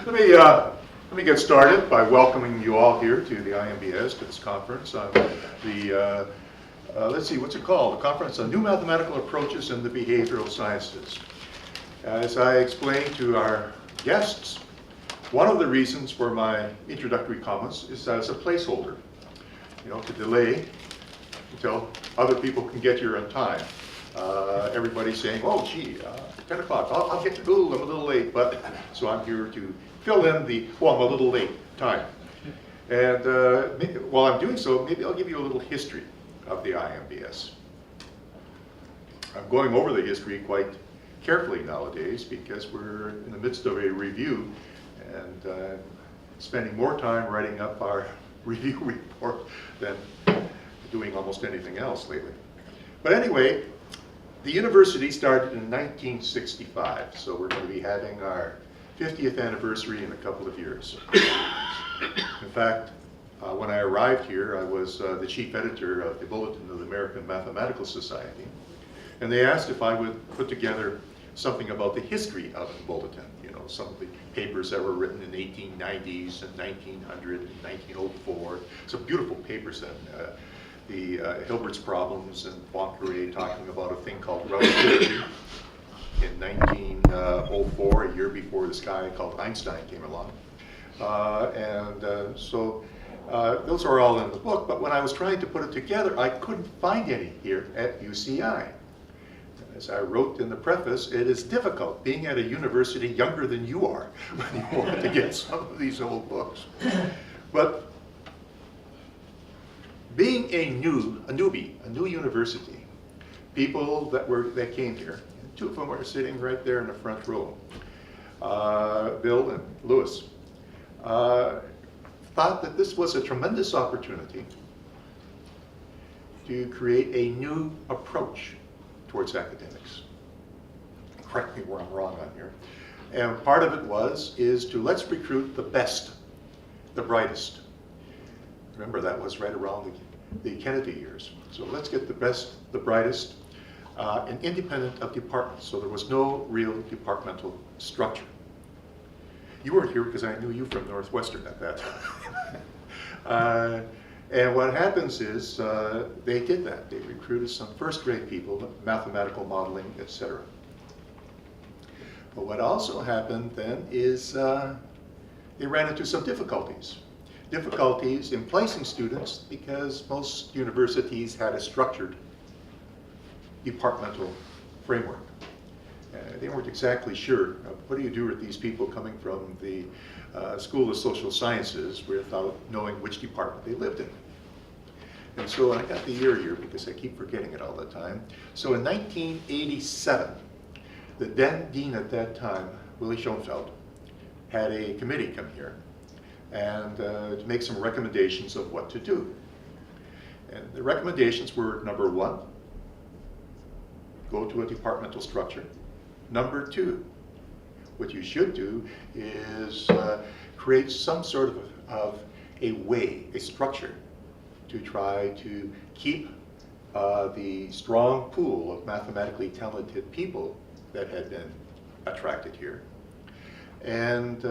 Let me get started by welcoming you all here to the IMBS, to this conference on the, let's see, what's it called? The Conference on New Mathematical Approaches in the Behavioral Sciences. As I explained to our guests, one of the reasons for my introductory comments is as a placeholder, to delay until other people can get here on time. Everybody's saying, oh, gee, 10 o'clock, I'll get to school, I'm a little late, but so I'm here to fill in the, well, I'm a little late time. And while I'm doing so, maybe I'll give you a little history of the IMBS. I'm going over the history quite carefully nowadays because we're in the midst of a review and spending more time writing up our review report than doing almost anything else lately. But anyway, the university started in 1965, so we're going to be having our 50th anniversary in a couple of years. In fact, when I arrived here, I was the chief editor of the Bulletin of the American Mathematical Society, and they asked if I would put together something about the history of the Bulletin, some of the papers that were written in the 1890s and 1900 and 1904, some beautiful papers then. The Hilbert's problems and Poincaré talking about a thing called relativity in 1904, a year before this guy called Einstein came along. So those are all in the book, but when I was trying to put it together, I couldn't find any here at UCI. As I wrote in the preface, it is difficult being at a university younger than you are when you want to get some of these old books. But being a newbie, a new university, people that came here, and two of them were sitting right there in the front row, Bill and Louis, thought that this was a tremendous opportunity to create a new approach towards academics. Correct me where I'm wrong on here. And part of it is to let's recruit the best, the brightest. Remember, that was right around the Kennedy years. So let's get the best, the brightest, and independent of departments. So there was no real departmental structure. You weren't here because I knew you from Northwestern at that time. And what happens is they did that. They recruited some first-grade people, mathematical modeling, etc. But what also happened then is they ran into some difficulties. Difficulties in placing students because most universities had a structured departmental framework. They weren't exactly sure, what do you do with these people coming from the School of Social Sciences without knowing which department they lived in. And so I got the year here because I keep forgetting it all the time. So in 1987, the then dean at that time, Willie Schoenfeld, had a committee come here and to make some recommendations of what to do. And the recommendations were, number one, go to a departmental structure. Number two, what you should do is create some sort of a way, a structure, to try to keep the strong pool of mathematically talented people that had been attracted here. And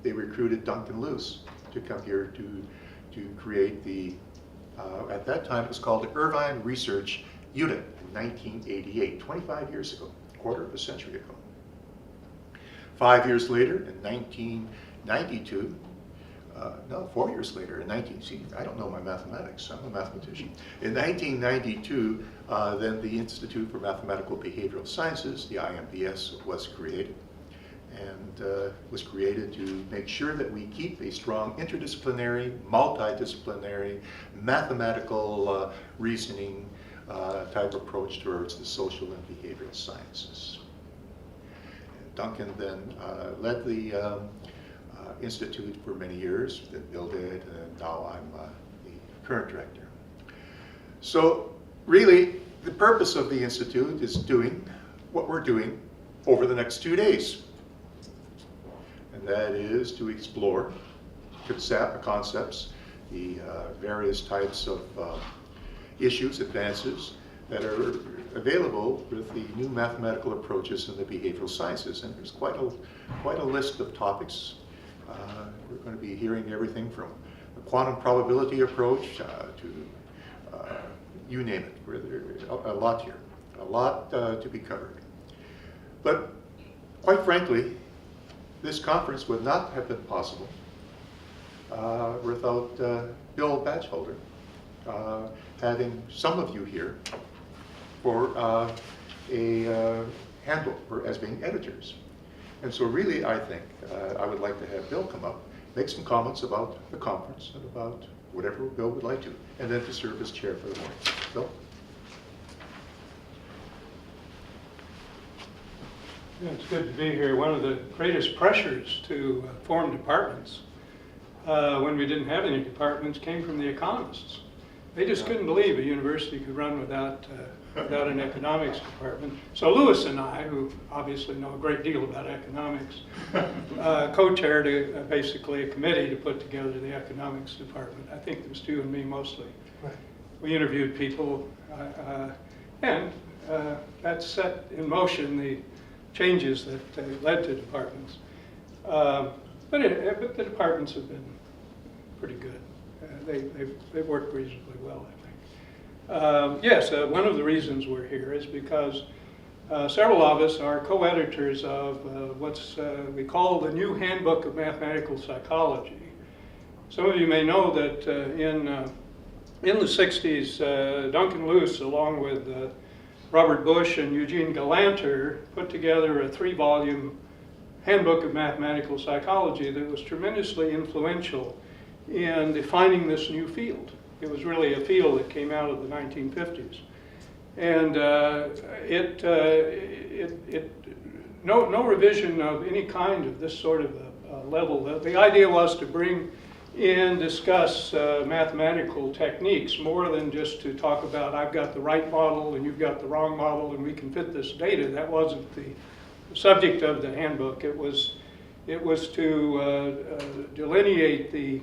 they recruited Duncan Luce to come here to create the, at that time it was called the Irvine Research Unit in 1988, 25 years ago, a quarter of a century ago. 5 years later, in 1992, 4 years later, I don't know my mathematics, I'm a mathematician. In 1992, then the Institute for Mathematical Behavioral Sciences, the IMBS, was created. And was created to make sure that we keep a strong interdisciplinary, multidisciplinary, mathematical reasoning type approach towards the social and behavioral sciences. And Duncan then led the Institute for many years, then Bill did, and now I'm the current director. So really, the purpose of the Institute is doing what we're doing over the next 2 days. And that is to explore concepts, the various types of issues, advances that are available with the new mathematical approaches in the behavioral sciences. And there's quite a list of topics. We're going to be hearing everything from the quantum probability approach to you name it. There's a lot here, a lot to be covered. But quite frankly, this conference would not have been possible without Bill Batchelder having some of you here for a handbook as being editors. And so really, I think I would like to have Bill come up, make some comments about the conference and about whatever Bill would like to, and then to serve as chair for the morning. Bill? Yeah, it's good to be here. One of the greatest pressures to form departments when we didn't have any departments came from the economists. They just couldn't believe a university could run without an economics department. So Lewis and I, who obviously know a great deal about economics, co-chaired basically a committee to put together the economics department. I think it was you and me mostly. Right. We interviewed people, and that set in motion the changes that led to departments. But the departments have been pretty good. They've worked reasonably well, I think. Yes, one of the reasons we're here is because several of us are co-editors of what's we call the New Handbook of Mathematical Psychology. Some of you may know that in the 60s, Duncan Luce, along with Robert Bush and Eugene Galanter, put together a 3-volume handbook of mathematical psychology that was tremendously influential in defining this new field. It was really a field that came out of the 1950s. And no revision of any kind of this sort of a level. The idea was to bring in, discuss mathematical techniques more than just to talk about I've got the right model and you've got the wrong model and we can fit this data. That wasn't the subject of the handbook. It was to delineate the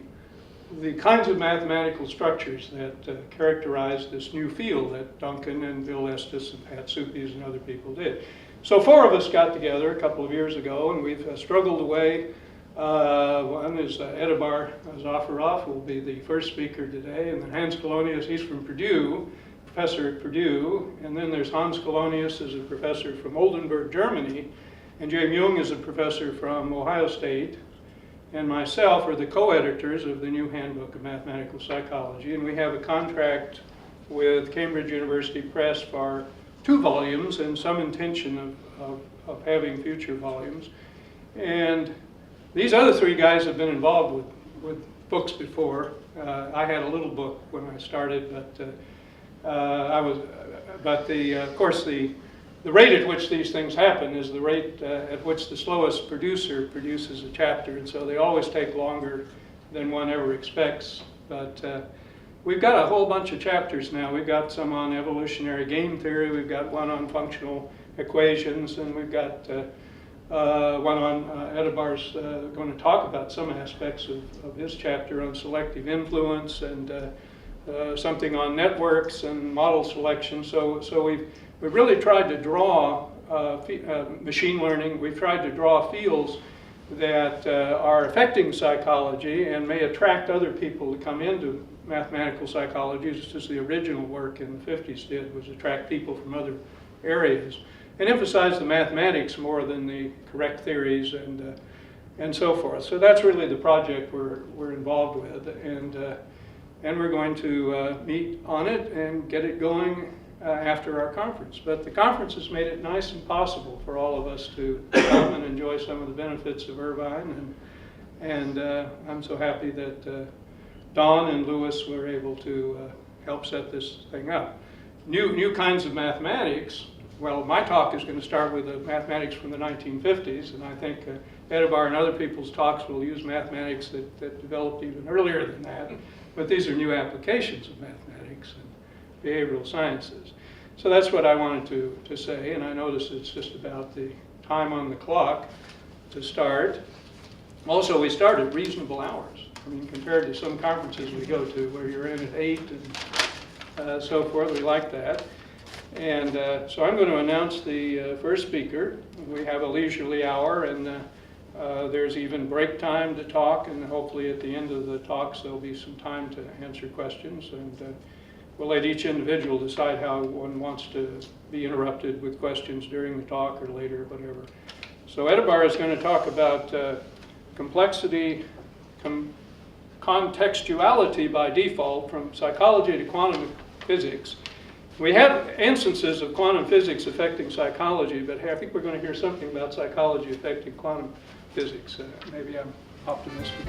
kinds of mathematical structures that characterize this new field that Duncan and Bill Estes and Pat Suppies and other people did. So 4 of us got together a couple of years ago, and we've struggled away. One is Edibar Zafarov, who will be the first speaker today, and then Hans Colonius, he's from Purdue, professor at Purdue, and then there's Hans Colonius, is a professor from Oldenburg, Germany, and James Jung is a professor from Ohio State, and myself are the co-editors of the New Handbook of Mathematical Psychology, and we have a contract with Cambridge University Press for 2 volumes and some intention of having future volumes. And these other 3 guys have been involved with books before. I had a little book when I started, but of course the rate at which these things happen is the rate at which the slowest producer produces a chapter, and so they always take longer than one ever expects. But we've got a whole bunch of chapters now. We've got some on evolutionary game theory, we've got one on functional equations, and we've got one on Edibar's going to talk about some aspects of his chapter on selective influence, and something on networks and model selection. So we've really tried to draw machine learning. We've tried to draw fields that are affecting psychology and may attract other people to come into mathematical psychology, just as the original work in the 50s did, was attract people from other areas, and emphasize the mathematics more than the correct theories and so forth. So that's really the project we're involved with, and we're going to meet on it and get it going after our conference. But the conference has made it nice and possible for all of us to come and enjoy some of the benefits of Irvine, and I'm so happy that Don and Lewis were able to help set this thing up. New kinds of mathematics. Well, my talk is going to start with mathematics from the 1950s, and I think Edibar and other people's talks will use mathematics that developed even earlier than that. But these are new applications of mathematics and behavioral sciences. So that's what I wanted to say, and I notice it's just about the time on the clock to start. Also, we start at reasonable hours. I mean, compared to some conferences we go to where you're in at 8 and so forth, we like that. And so I'm going to announce the first speaker. We have a leisurely hour, and there's even break time to talk, and hopefully at the end of the talks there'll be some time to answer questions. And we'll let each individual decide how one wants to be interrupted with questions during the talk or later, whatever. So Edibar is going to talk about complexity, contextuality by default from psychology to quantum physics. We have instances of quantum physics affecting psychology, but I think we're going to hear something about psychology affecting quantum physics. Maybe I'm optimistic.